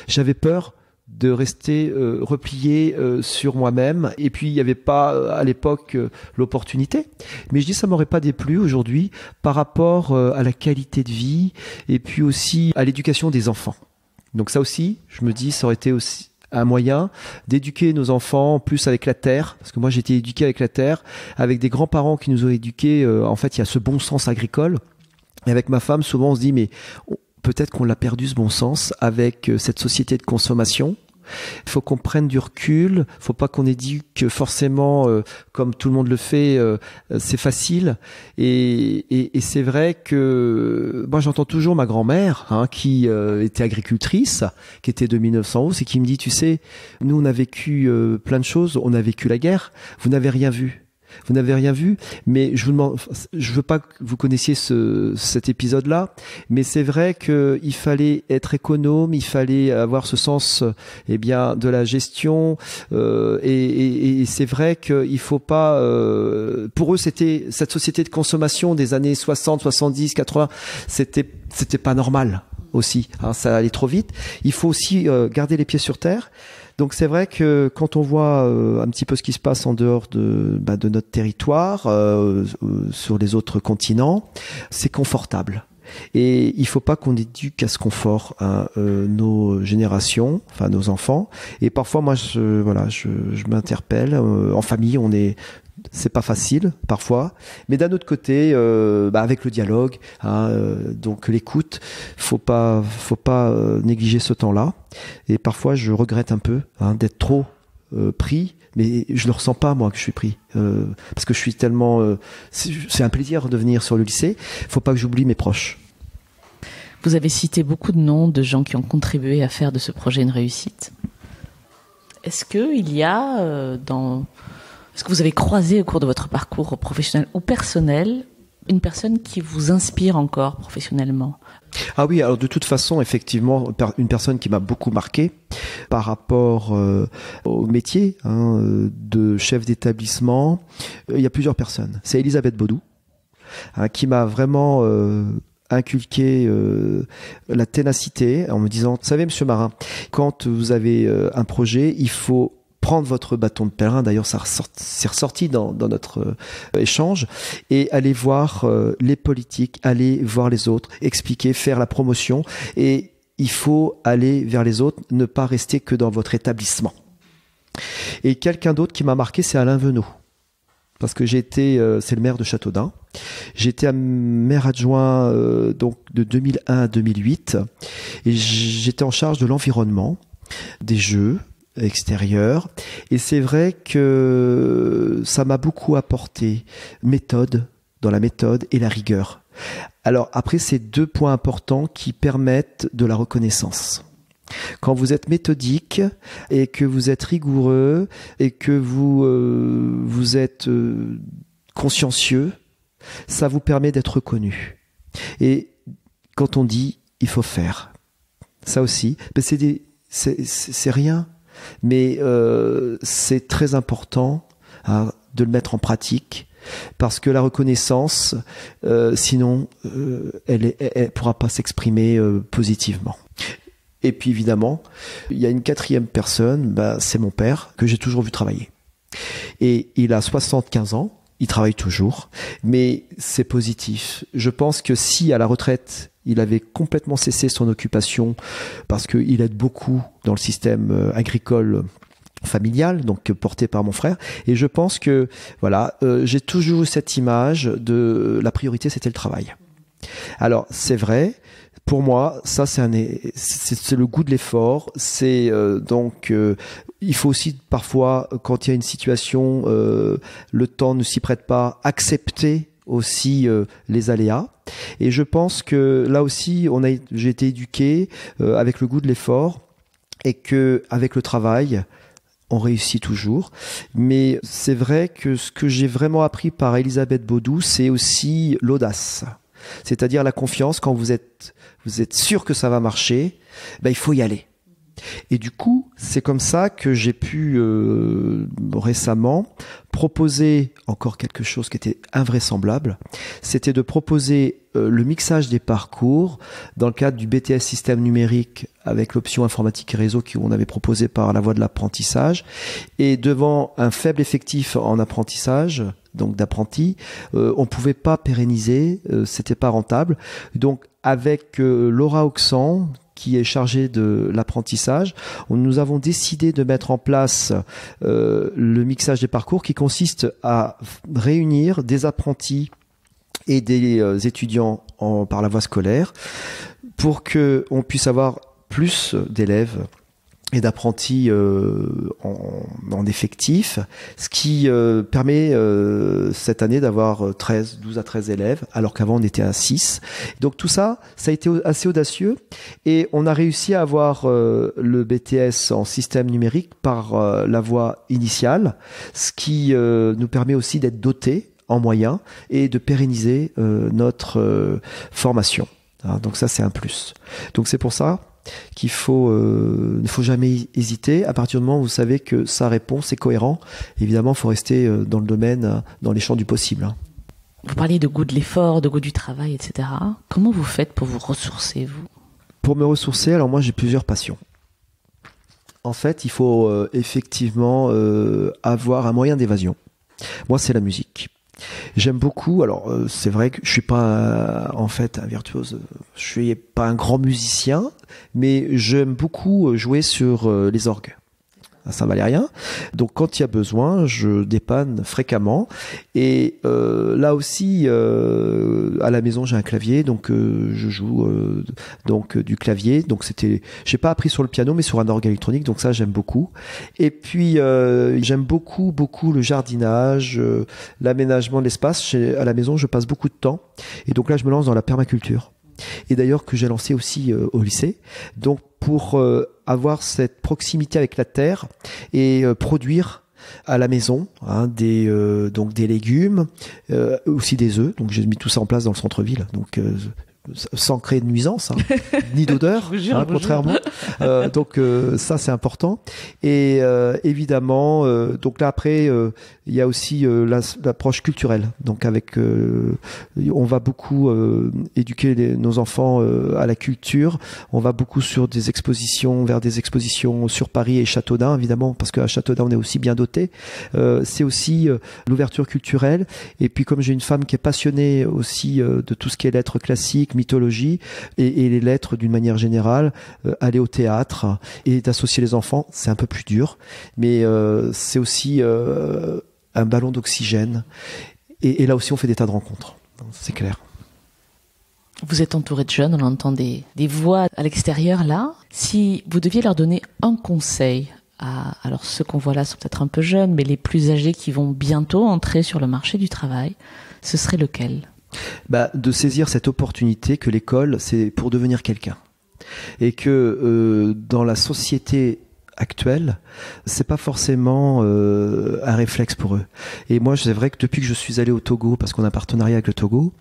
j'avais peur de rester replié sur moi-même. Et puis il n'y avait pas à l'époque l'opportunité. Mais je dis ça m'aurait pas déplu aujourd'hui par rapport à la qualité de vie et puis aussi à l'éducation des enfants. Donc ça aussi, je me dis ça aurait été aussi un moyen d'éduquer nos enfants plus avec la terre, parce que moi j'ai été éduqué avec la terre, avec des grands-parents qui nous ont éduqués, en fait il y a ce bon sens agricole, et avec ma femme souvent on se dit mais peut-être qu'on l'a perdu ce bon sens avec cette société de consommation. Il faut qu'on prenne du recul, faut pas qu'on éduque forcément comme tout le monde le fait, c'est facile. Et c'est vrai que moi j'entends toujours ma grand-mère qui était agricultrice, qui était de 1911 et qui me dit tu sais, nous on a vécu plein de choses, on a vécu la guerre, vous n'avez rien vu. Vous n'avez rien vu, mais je veux pas que vous connaissiez cet épisode-là, mais c'est vrai qu'il fallait être économe, il fallait avoir ce sens, de la gestion, et c'est vrai qu'il faut pas, pour eux c'était cette société de consommation des années 60, 70, 80, c'était pas normal aussi, ça allait trop vite. Il faut aussi garder les pieds sur terre. Donc c'est vrai que quand on voit un petit peu ce qui se passe en dehors de notre territoire, sur les autres continents, c'est confortable. Et il faut pas qu'on éduque à ce confort nos générations, enfin nos enfants. Et parfois moi je m'interpelle. En famille c'est pas facile parfois, mais d'un autre côté, avec le dialogue, donc l'écoute, faut pas négliger ce temps-là. Et parfois, je regrette un peu d'être trop pris, mais je le ressens pas moi que je suis pris, parce que je suis tellement. C'est un plaisir de venir sur le lycée. Faut pas que j'oublie mes proches. Vous avez cité beaucoup de noms de gens qui ont contribué à faire de ce projet une réussite. Est-ce que vous avez croisé au cours de votre parcours professionnel ou personnel une personne qui vous inspire encore professionnellement ? Ah oui, alors de toute façon, effectivement, une personne qui m'a beaucoup marqué par rapport au métier de chef d'établissement, il y a plusieurs personnes. C'est Elisabeth Baudou, qui m'a vraiment inculqué la ténacité en me disant, vous savez, Monsieur Marin, quand vous avez un projet, il faut prendre votre bâton de pèlerin, d'ailleurs c'est ressorti dans notre échange, et aller voir les politiques, aller voir les autres, expliquer, faire la promotion, et il faut aller vers les autres, ne pas rester que dans votre établissement. Et quelqu'un d'autre qui m'a marqué, c'est Alain Venot, parce que c'est le maire de Châteaudun, j'étais maire adjoint donc de 2001 à 2008, et j'étais en charge de l'environnement, des jeux extérieur, et c'est vrai que ça m'a beaucoup apporté dans la méthode et la rigueur. Alors après, c'est 2 points importants qui permettent de la reconnaissance. Quand vous êtes méthodique et que vous êtes rigoureux et que vous êtes consciencieux, ça vous permet d'être reconnu. Et quand on dit il faut faire, ça aussi, c'est rien, mais c'est très important de le mettre en pratique. Parce que la reconnaissance, sinon, elle pourra pas s'exprimer positivement. Et puis évidemment, il y a une 4e personne, c'est mon père, que j'ai toujours vu travailler. Et il a 75 ans, il travaille toujours, mais c'est positif. Je pense que si à la retraite, il avait complètement cessé son occupation, parce qu'il aide beaucoup dans le système agricole familial, donc porté par mon frère, et je pense que voilà, j'ai toujours eu cette image de la priorité, c'était le travail. Alors c'est vrai, pour moi, ça c'est le goût de l'effort. C'est il faut aussi parfois, quand il y a une situation, le temps ne s'y prête pas, accepter aussi les aléas. Et je pense que là aussi, j'ai été éduqué avec le goût de l'effort, et que avec le travail, on réussit toujours. Mais c'est vrai que ce que j'ai vraiment appris par Elisabeth Baudoux, c'est aussi l'audace. C'est-à-dire la confiance. Quand vous êtes sûr que ça va marcher, il faut y aller. Et du coup, c'est comme ça que j'ai pu récemment proposer encore quelque chose qui était invraisemblable. C'était de proposer le mixage des parcours dans le cadre du BTS système numérique avec l'option informatique et réseau qu'on avait proposé par la voie de l'apprentissage. Et devant un faible effectif en apprentissage, donc d'apprentis, on pouvait pas pérenniser, c'était pas rentable. Donc avec Laura Oxan, qui est chargée de l'apprentissage, nous avons décidé de mettre en place le mixage des parcours, qui consiste à réunir des apprentis et des étudiants par la voie scolaire pour que on puisse avoir plus d'élèves et d'apprentis en effectif, ce qui permet cette année d'avoir 12 à 13 élèves, alors qu'avant on était à 6. Donc tout ça, ça a été assez audacieux, et on a réussi à avoir le BTS en système numérique par la voie initiale, ce qui nous permet aussi d'être dotés en moyens et de pérenniser notre formation. Donc ça, c'est un plus. Donc c'est pour ça qu'il ne faut jamais hésiter. À partir du moment où vous savez que sa réponse est cohérente, évidemment, il faut rester dans le domaine, dans les champs du possible. Vous parliez de goût de l'effort, de goût du travail, etc. Comment vous faites pour vous ressourcer, vous ? Pour me ressourcer, alors moi, j'ai plusieurs passions. En fait, il faut effectivement avoir un moyen d'évasion. Moi, c'est la musique. J'aime beaucoup, alors c'est vrai que je suis pas en fait un virtuose, je suis pas un grand musicien, mais j'aime beaucoup jouer sur les orgues à Saint-Valérien. Donc quand il y a besoin, je dépanne fréquemment. Et là aussi, à la maison, j'ai un clavier, donc je joue du clavier. Donc j'ai pas appris sur le piano, mais sur un orgue électronique. Donc ça, j'aime beaucoup. Et puis j'aime beaucoup le jardinage, l'aménagement de l'espace. À la maison, je passe beaucoup de temps. Et donc là, je me lance dans la permaculture. Et d'ailleurs que j'ai lancé aussi au lycée. Donc pour avoir cette proximité avec la terre et produire à la maison donc des légumes, aussi des œufs. Donc j'ai mis tout ça en place dans le centre-ville. Donc sans créer de nuisance, ni d'odeur, contrairement. Donc ça c'est important. Et évidemment, donc là après, il y a aussi l'approche culturelle. Donc avec, on va beaucoup éduquer nos enfants à la culture. On va beaucoup vers des expositions sur Paris et Châteaudun, évidemment, parce qu'à Châteaudun on est aussi bien doté. C'est aussi l'ouverture culturelle. Et puis comme j'ai une femme qui est passionnée aussi de tout ce qui est lettres classiques, mythologie et les lettres d'une manière générale, aller au théâtre et d'associer les enfants, c'est un peu plus dur, mais c'est aussi un ballon d'oxygène, et là aussi on fait des tas de rencontres, c'est clair. Vous êtes entouré de jeunes, on entend des voix à l'extérieur là. Si vous deviez leur donner un conseil, alors ceux qu'on voit là sont peut-être un peu jeunes, mais les plus âgés qui vont bientôt entrer sur le marché du travail, ce serait lequel ? De saisir cette opportunité que l'école, c'est pour devenir quelqu'un. Et que dans la société actuelle, c'est pas forcément un réflexe pour eux. Et moi, c'est vrai que depuis que je suis allé au Togo, parce qu'on a un partenariat avec le Togo,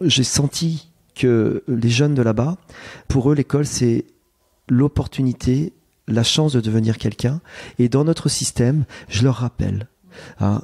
j'ai senti que les jeunes de là-bas, pour eux, l'école, c'est l'opportunité, la chance de devenir quelqu'un. Et dans notre système, je leur rappelle,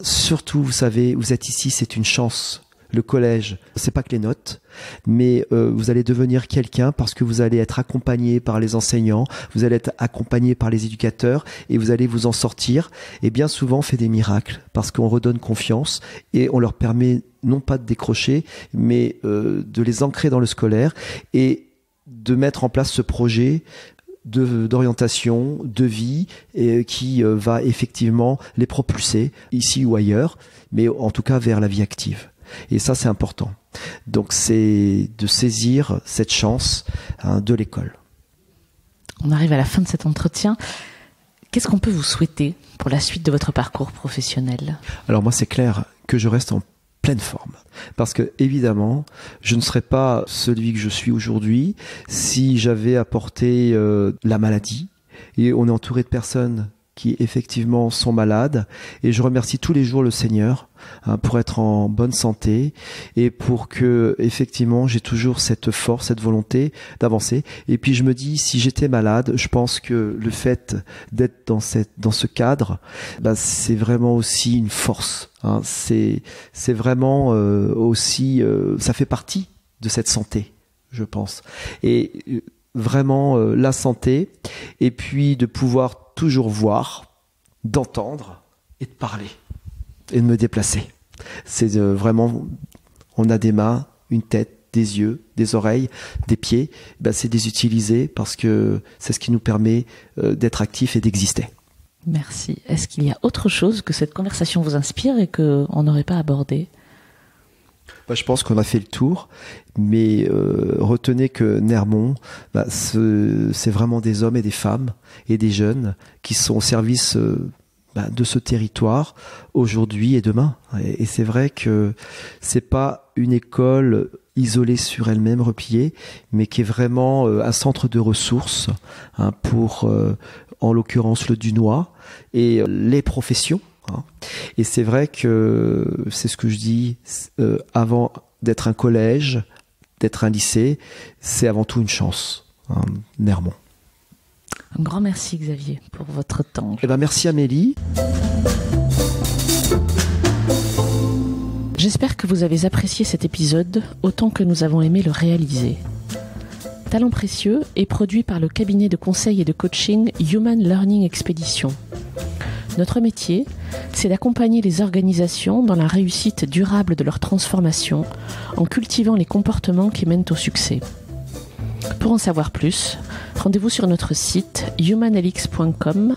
surtout, vous savez, vous êtes ici, c'est une chance. Le collège, c'est pas que les notes, mais vous allez devenir quelqu'un parce que vous allez être accompagné par les enseignants, vous allez être accompagné par les éducateurs et vous allez vous en sortir. Et bien souvent, on fait des miracles parce qu'on redonne confiance et on leur permet non pas de décrocher, mais de les ancrer dans le scolaire et de mettre en place ce projet d'orientation, de vie, et qui va effectivement les propulser ici ou ailleurs, mais en tout cas vers la vie active. Et ça, c'est important. Donc, c'est de saisir cette chance de l'école. On arrive à la fin de cet entretien. Qu'est-ce qu'on peut vous souhaiter pour la suite de votre parcours professionnel ? Alors moi, c'est clair que je reste en pleine forme. Parce que, évidemment, je ne serais pas celui que je suis aujourd'hui si j'avais apporté la maladie. Et on est entouré de personnes qui effectivement sont malades, et je remercie tous les jours le Seigneur pour être en bonne santé et pour que effectivement j'ai toujours cette force, cette volonté d'avancer. Et puis je me dis, si j'étais malade, je pense que le fait d'être dans ce cadre, c'est vraiment aussi une force. C'est vraiment aussi, ça fait partie de cette santé, je pense. Et vraiment la santé, et puis de pouvoir toujours voir, d'entendre et de parler et de me déplacer. C'est vraiment, on a des mains, une tête, des yeux, des oreilles, des pieds, c'est de les utiliser parce que c'est ce qui nous permet d'être actifs et d'exister. Merci. Est-ce qu'il y a autre chose que cette conversation vous inspire et qu'on n'aurait pas abordé ? Je pense qu'on a fait le tour, mais retenez que Nermont, c'est vraiment des hommes et des femmes et des jeunes qui sont au service de ce territoire aujourd'hui et demain. Et c'est vrai que c'est pas une école isolée sur elle-même, repliée, mais qui est vraiment un centre de ressources pour, en l'occurrence, le Dunois et les professions. Et c'est vrai que c'est ce que je dis, avant d'être un collège, d'être un lycée, c'est avant tout une chance, Nermont. Un grand merci Xavier pour votre temps. Merci Amélie. J'espère que vous avez apprécié cet épisode autant que nous avons aimé le réaliser. Talent précieux est produit par le cabinet de conseil et de coaching Human Learning Expedition. Notre métier, c'est d'accompagner les organisations dans la réussite durable de leur transformation en cultivant les comportements qui mènent au succès. Pour en savoir plus, rendez-vous sur notre site humanlx.com,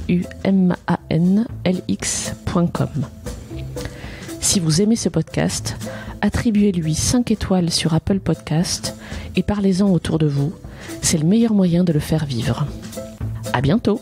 humanlx.com. Si vous aimez ce podcast, attribuez-lui 5 étoiles sur Apple Podcast et parlez-en autour de vous. C'est le meilleur moyen de le faire vivre. À bientôt!